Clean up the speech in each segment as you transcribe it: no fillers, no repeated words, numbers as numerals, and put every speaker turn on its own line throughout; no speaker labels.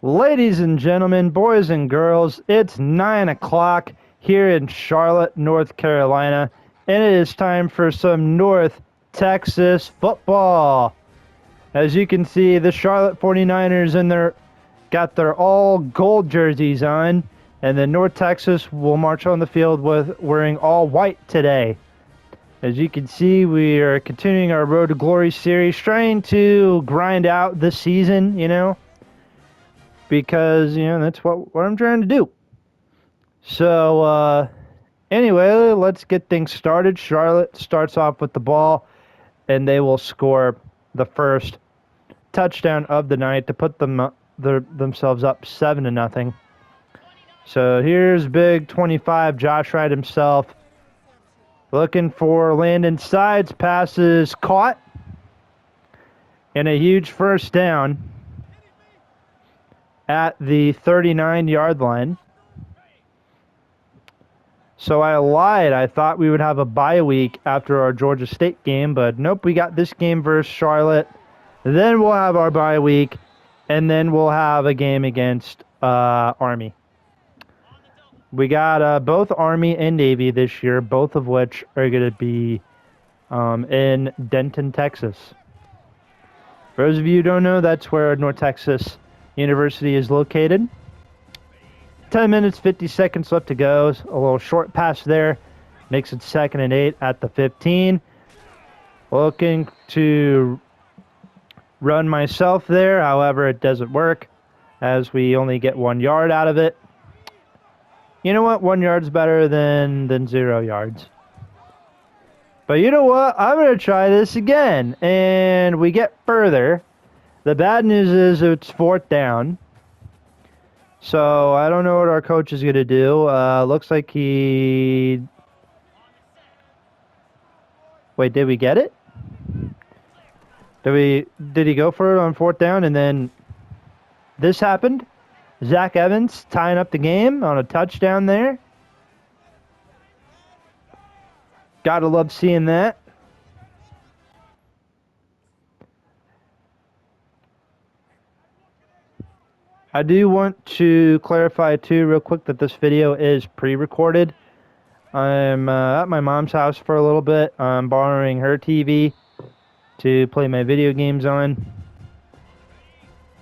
Ladies and gentlemen, boys and girls, it's 9 o'clock here in Charlotte, North Carolina, and it is time for some North Texas football. As you can see, the Charlotte 49ers got their all gold jerseys on, and the North Texas will march on the field with wearing all white today. As you can see, we are continuing our Road to Glory series, trying to grind out the season, because that's what I'm trying to do. So anyway, let's get things started. Charlotte starts off with the ball, and they will score the first touchdown of the night to put themselves up 7-0. So here's big 25 Josh Wright himself, looking for Landon Sides, passes caught, and a huge first down at the 39-yard line. So I lied. I thought we would have a bye week after our Georgia State game, but nope, we got this game versus Charlotte. Then we'll have our bye week, and then we'll have a game against Army. We got both Army and Navy this year, both of which are going to be in Denton, Texas. For those of you who don't know, that's where North Texas University is located. 10 minutes, 50 seconds left to go. A little short pass there. Makes it 2nd and 8 at the 15. Looking to run myself there. However, it doesn't work as we only get 1 yard out of it. You know what? 1 yard's better than 0 yards. But you know what? I'm going to try this again. And we get further. The bad news is it's 4th down. So I don't know what our coach is going to do. Looks like he... Wait, did we get it? Did he go for it on 4th down and then this happened? Zach Evans tying up the game on a touchdown there. Gotta love seeing that. I do want to clarify too real quick that this video is pre-recorded. I'm at my mom's house for a little bit. I'm borrowing her TV to play my video games on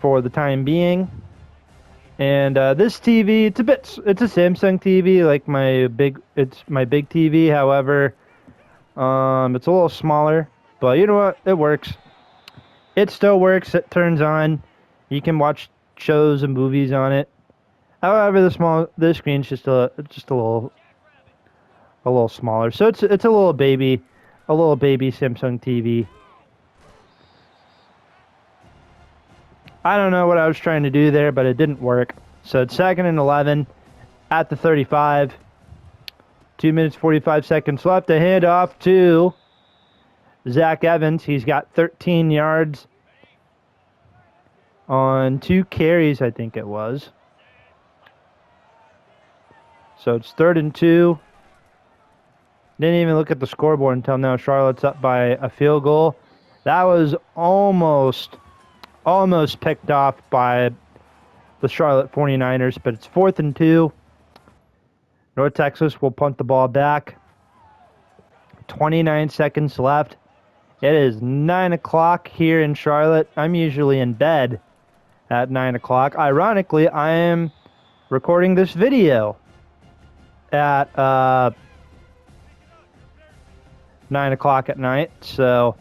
for the time being. And this TV, it's a Samsung TV, like it's my big TV. However, it's a little smaller, but you know what? It works. It still works. It turns on. You can watch shows and movies on it. However, the screen's just a little smaller. So it's a little baby Samsung TV. I don't know what I was trying to do there, but it didn't work. So it's 2nd and 11 at the 35. 2 minutes, 45 seconds left. A hand off to Zach Evans. He's got 13 yards on 2 carries, I think it was. So it's 3rd and 2. Didn't even look at the scoreboard until now. Charlotte's up by a field goal. That was almost picked off by the Charlotte 49ers, but it's 4th and 2. North Texas will punt the ball back. 29 seconds left. It is 9 o'clock here in Charlotte. I'm usually in bed at 9 o'clock. Ironically, I am recording this video at 9 o'clock at night. So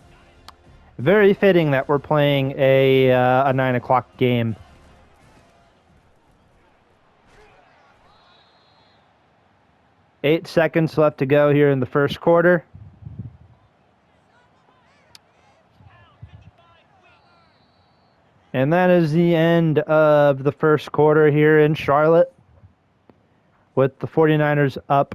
very fitting that we're playing a 9 o'clock game. Eight seconds left to go here in the first quarter. And that is the end of the first quarter here in Charlotte, with the 49ers up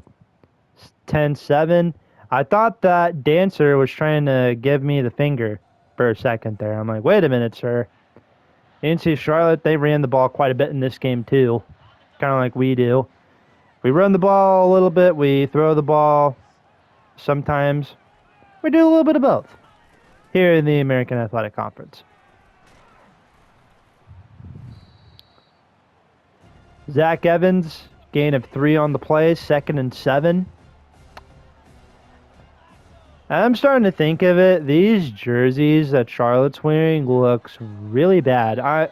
10-7. I thought that Dancer was trying to give me the finger for a second there. I'm like, wait a minute, sir. You see Charlotte, they ran the ball quite a bit in this game too, kind of like we do. We run the ball a little bit, we throw the ball sometimes. We do a little bit of both here in the American Athletic Conference. Zach Evans, gain of 3 on the play, 2nd and 7. I'm starting to think of it. These jerseys that Charlotte's wearing looks really bad.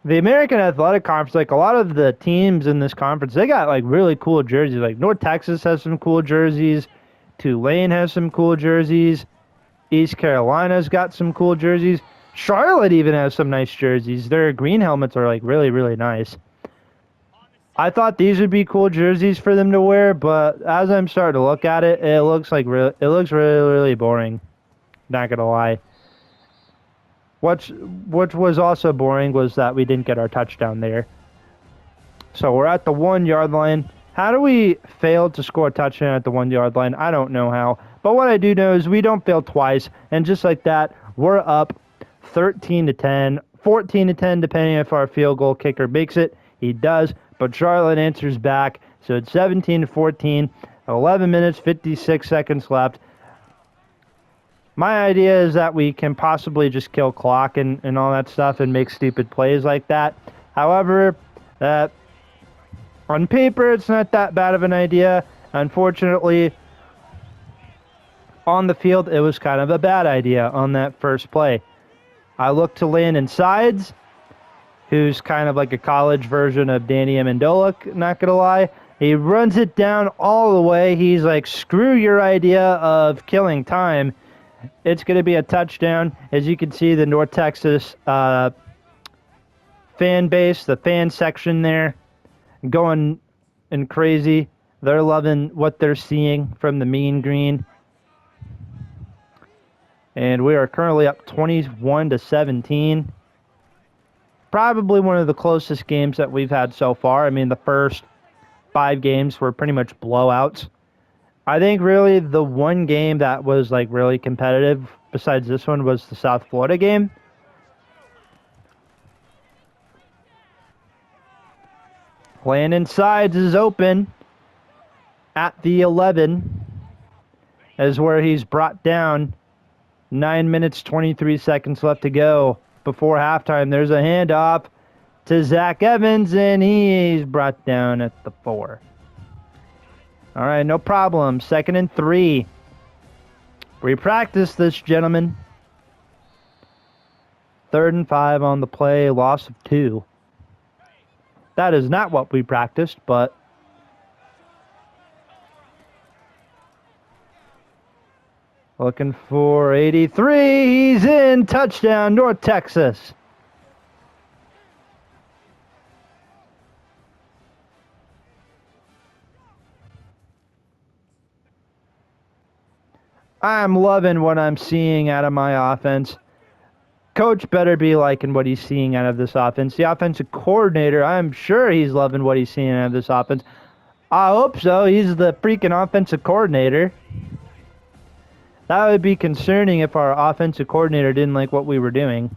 The American Athletic Conference, like a lot of the teams in this conference, they got like really cool jerseys. Like North Texas has some cool jerseys. Tulane has some cool jerseys. East Carolina's got some cool jerseys. Charlotte even has some nice jerseys. Their green helmets are like really, really nice. I thought these would be cool jerseys for them to wear, but as I'm starting to look at it, it looks really, really boring. Not gonna lie. What was also boring was that we didn't get our touchdown there. So we're at the 1 yard line. How do we fail to score a touchdown at the 1 yard line? I don't know how. But what I do know is we don't fail twice, and just like that, we're up 13 to 10, 14 to 10, depending if our field goal kicker makes it. He does, but Charlotte answers back, so it's 17 to 14, 11 minutes, 56 seconds left. My idea is that we can possibly just kill clock and all that stuff and make stupid plays like that. However, on paper, it's not that bad of an idea. Unfortunately, on the field, it was kind of a bad idea on that first play. I look to Landon Sides, who's kind of like a college version of Danny Amendola, not going to lie. He runs it down all the way. He's like, screw your idea of killing time. It's going to be a touchdown. As you can see, the North Texas fan base, the fan section there, going and crazy. They're loving what they're seeing from the Mean Green. And we are currently up 21 to 17. Probably one of the closest games that we've had so far. I mean, the first 5 games were pretty much blowouts. I think really the one game that was like really competitive besides this one was the South Florida game. Landon Sides is open at the 11 is where he's brought down. 9 minutes, 23 seconds left to go before halftime. There's a handoff to Zach Evans, and he's brought down at the 4. All right, no problem. 2nd and 3. We practiced this, gentlemen. 3rd and 5 on the play, loss of 2. That is not what we practiced, but looking for 83. He's in. Touchdown, North Texas. I'm loving what I'm seeing out of my offense. Coach better be liking what he's seeing out of this offense. The offensive coordinator, I'm sure he's loving what he's seeing out of this offense. I hope so. He's the freaking offensive coordinator. That would be concerning if our offensive coordinator didn't like what we were doing.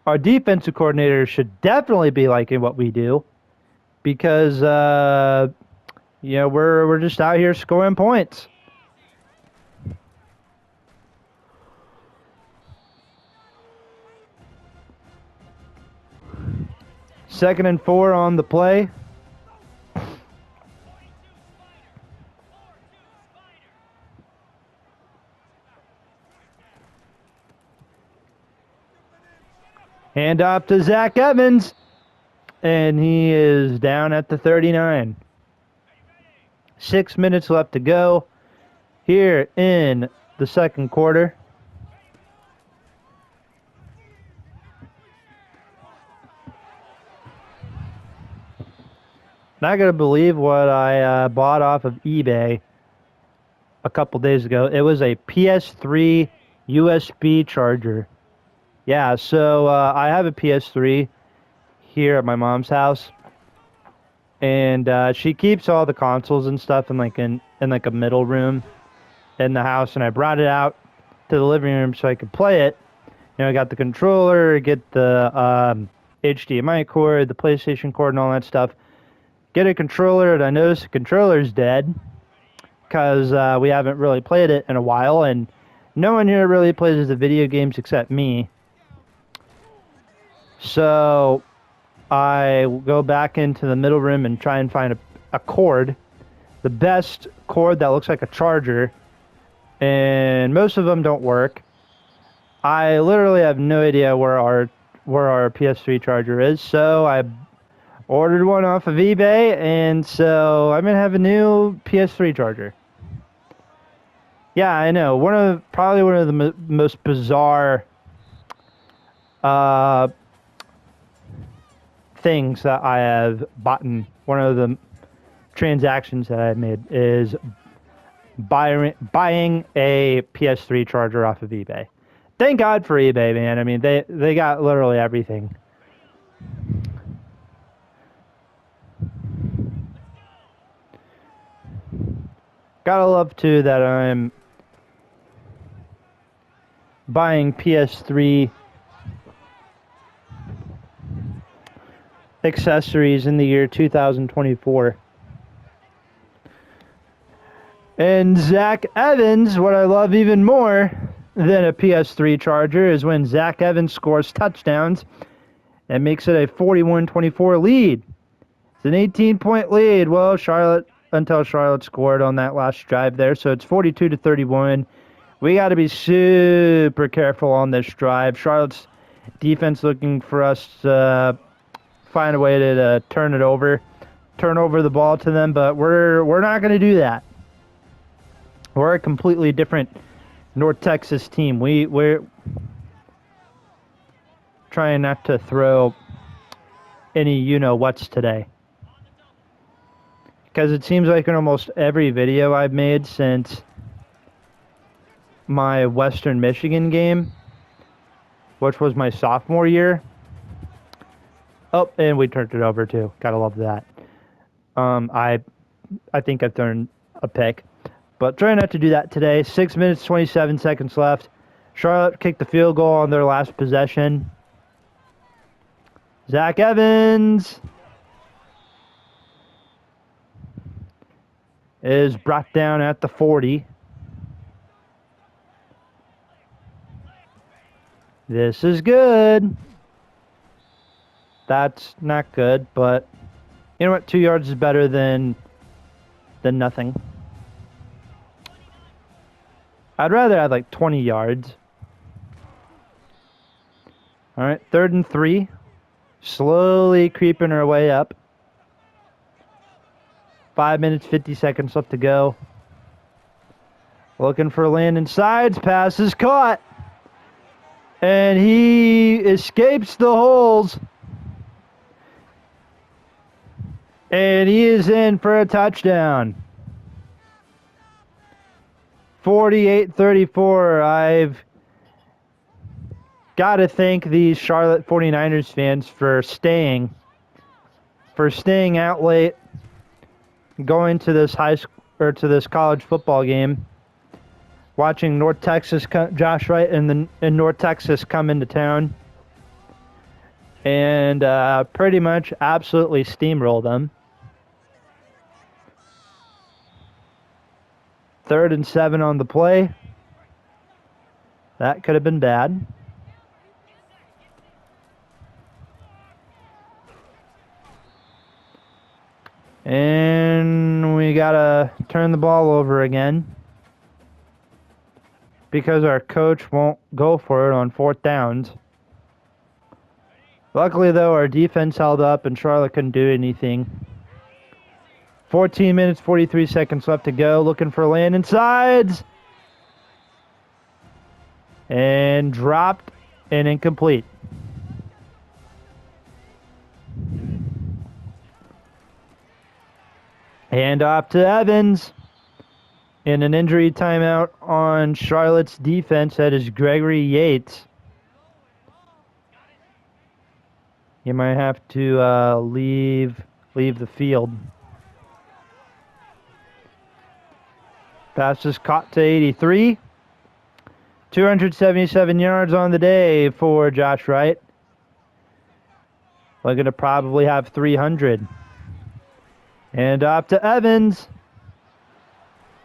Our defensive coordinator should definitely be liking what we do because, we're just out here scoring points. Second and 4 on the play. Hand off to Zach Evans, and he is down at the 39. 6 minutes left to go here in the second quarter. Not going to believe what I bought off of eBay a couple days ago. It was a PS3 USB charger. Yeah, so I have a PS3 here at my mom's house, and she keeps all the consoles and stuff in like a middle room in the house, and I brought it out to the living room so I could play it. I got the controller, get the HDMI cord, the PlayStation cord, and all that stuff. Get a controller, and I noticed the controller's dead because we haven't really played it in a while, and no one here really plays the video games except me. So I go back into the middle room and try and find a cord, the best cord that looks like a charger, and most of them don't work. I literally have no idea where our PS3 charger is, so I ordered one off of eBay, and so I'm gonna have a new PS3 charger. Yeah, I know. Probably one of the most bizarre uh, things that I have bought. One of the transactions that I've made is buying a PS3 charger off of eBay. Thank God for eBay, man. I mean, they got literally everything. Gotta love too that I'm buying PS3 accessories in the year 2024. And Zach Evans, what I love even more than a PS3 charger is when Zach Evans scores touchdowns and makes it a 41-24 lead. It's an 18-point lead. Well, until Charlotte scored on that last drive there, so it's 42-31. We got to be super careful on this drive. Charlotte's defense looking for us to find a way to turn over the ball to them, but we're not going to do that. We're a completely different North Texas team. We're trying not to throw any you-know-whats today. Because it seems like in almost every video I've made since my Western Michigan game, which was my sophomore year. Oh, and we turned it over too. Gotta love that. I think I've thrown a pick. But try not to do that today. 6 minutes, 27 seconds left. Charlotte kicked the field goal on their last possession. Zach Evans is brought down at the 40. This is good. That's not good, but you know what? 2 yards is better than nothing. I'd rather have like 20 yards. All right, 3rd and 3. Slowly creeping our way up. 5 minutes, 50 seconds left to go. Looking for Landon Sides. Pass is caught. And he escapes the holes. And he is in for a touchdown. 48-34. I've got to thank these Charlotte 49ers fans for staying out late, going to this this college football game, watching North Texas, Josh Wright and North Texas come into town, and pretty much absolutely steamroll them. 3rd and 7 on the play. That could have been bad. And we gotta turn the ball over again because our coach won't go for it on 4th downs. Luckily, though, our defense held up and Charlotte couldn't do anything. 14 minutes, 43 seconds left to go. Looking for Landon Sides. And dropped and incomplete. Hand off to Evans. In an injury timeout on Charlotte's defense, that is Gregory Yates. You might have to leave the field. Pass is caught to 83. 277 yards on the day for Josh Wright. Looking to probably have 300. And off to Evans.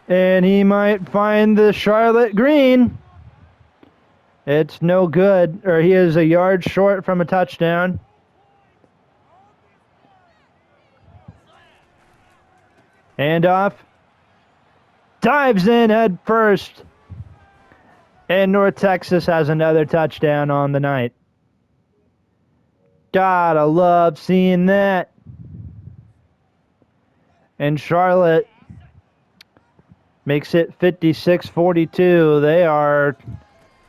And he might find the Charlotte green. It's no good, or he is a yard short from a touchdown. Handoff. Dives in head first. And North Texas has another touchdown on the night. Gotta love seeing that. And Charlotte makes it 56-42. They are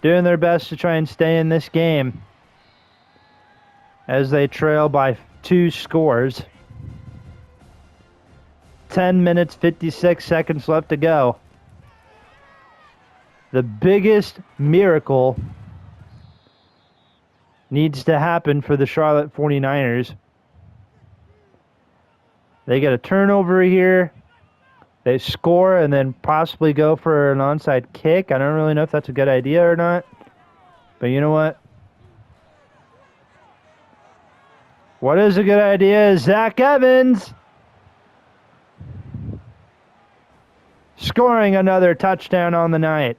doing their best to try and stay in this game as they trail by 2 scores. 10 minutes, 56 seconds left to go. The biggest miracle needs to happen for the Charlotte 49ers. They get a turnover here. They score and then possibly go for an onside kick. I don't really know if that's a good idea or not. But you know what? What is a good idea is Zach Evans scoring another touchdown on the night.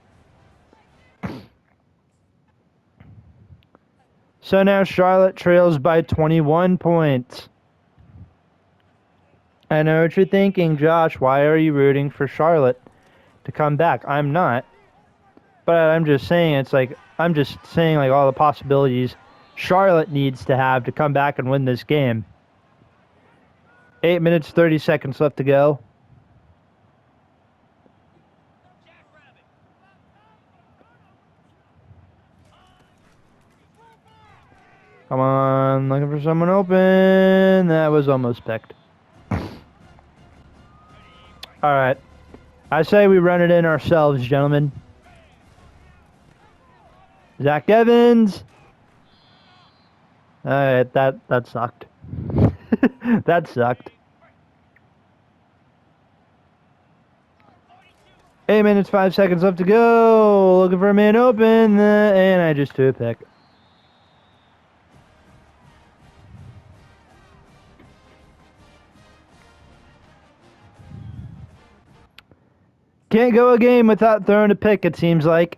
So now Charlotte trails by 21 points. I know what you're thinking, Josh. Why are you rooting for Charlotte to come back? I'm not. But I'm just saying, like all the possibilities Charlotte needs to have to come back and win this game. 8 minutes, 30 seconds left to go. Come on, looking for someone open. That was almost picked. Alright. I say we run it in ourselves, gentlemen. Zach Evans. Alright, that sucked. That sucked. 8 minutes, 5 seconds left to go. Looking for a man open. And I just threw a pick. Can't go a game without throwing a pick, it seems like.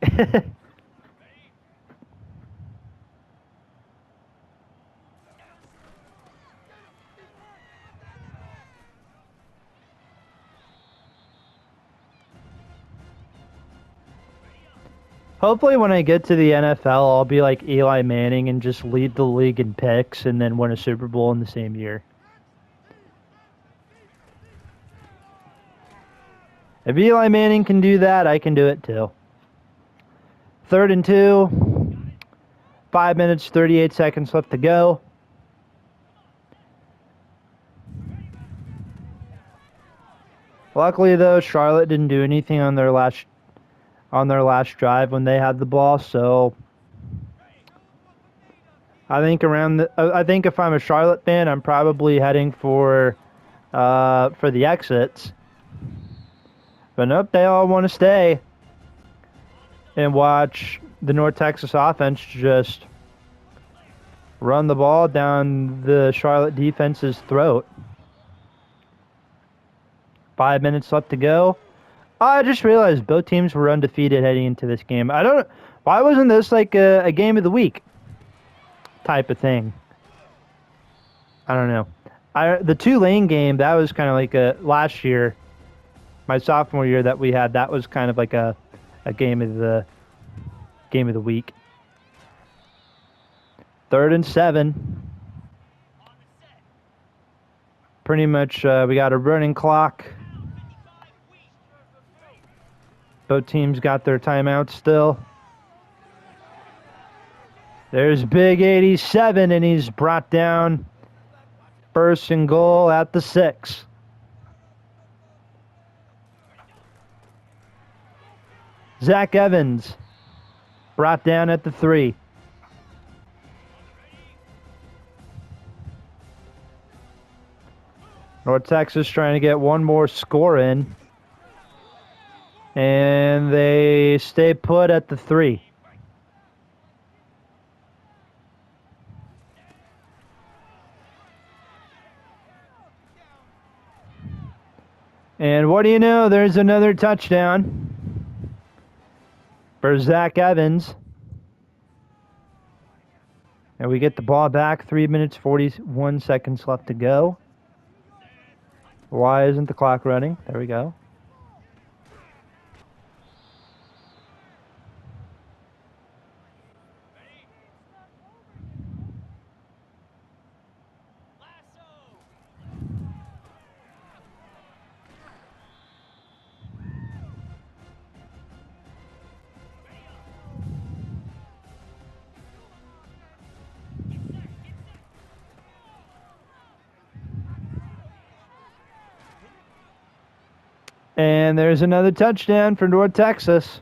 Hopefully when I get to the NFL, I'll be like Eli Manning and just lead the league in picks and then win a Super Bowl in the same year. If Eli Manning can do that, I can do it too. 3rd and 2. 5 minutes, 38 seconds left to go. Luckily, though, Charlotte didn't do anything on their last drive when they had the ball. So I think I think if I'm a Charlotte fan, I'm probably heading for the exits. But nope, they all want to stay and watch the North Texas offense just run the ball down the Charlotte defense's throat. 5 minutes left to go. I just realized both teams were undefeated heading into this game. Why wasn't this like a game of the week type of thing? I don't know. The Tulane game, that was kind of like last year, my sophomore year that we had, that was kind of like a game of the week. 3rd and 7. Pretty much we got a running clock. Both teams got their timeouts still. There's Big 87, and he's brought down. 1st and goal at the 6. Zach Evans brought down at the 3. North Texas trying to get one more score in. And they stay put at the 3. And what do you know? There's another touchdown for Zach Evans. And we get the ball back. 3 minutes, 41 seconds left to go. Why isn't the clock running? There we go. And there's another touchdown for North Texas.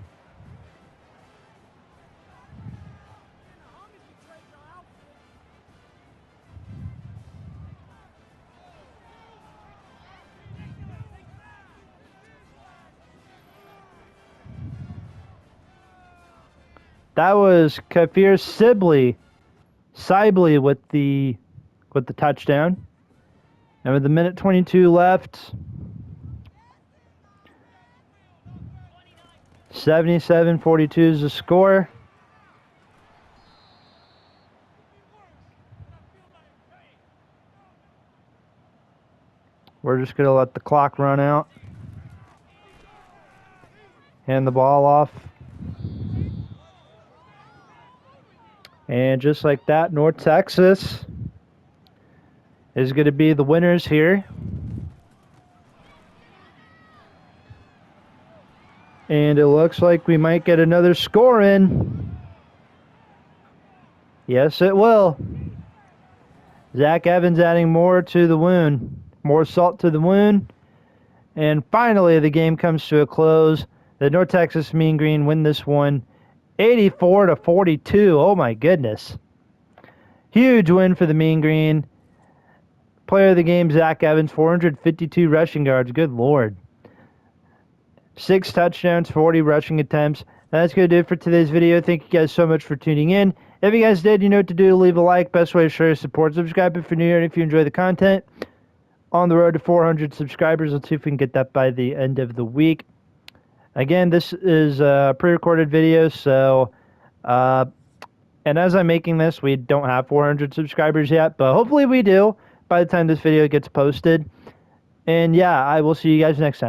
That was Kafir Sibley with the touchdown. And with a minute 22 left, 77-42 is the score. We're just going to let the clock run out. Hand the ball off. And just like that, North Texas is going to be the winners here. And it looks like we might get another score in. Yes, it will. Zach Evans adding more to the wound. More salt to the wound. And finally, the game comes to a close. The North Texas Mean Green win this one 84-42. Oh my goodness. Huge win for the Mean Green. Player of the game, Zach Evans, 452 rushing yards. Good Lord. 6 touchdowns, 40 rushing attempts. That's going to do it for today's video. Thank you guys so much for tuning in. If you guys did, you know what to do. Leave a like. Best way to show your support. Subscribe if you're new here and if you enjoy the content. On the road to 400 subscribers. Let's see if we can get that by the end of the week. Again, this is a pre-recorded video, so... and as I'm making this, we don't have 400 subscribers yet, but hopefully we do by the time this video gets posted. And yeah, I will see you guys next time.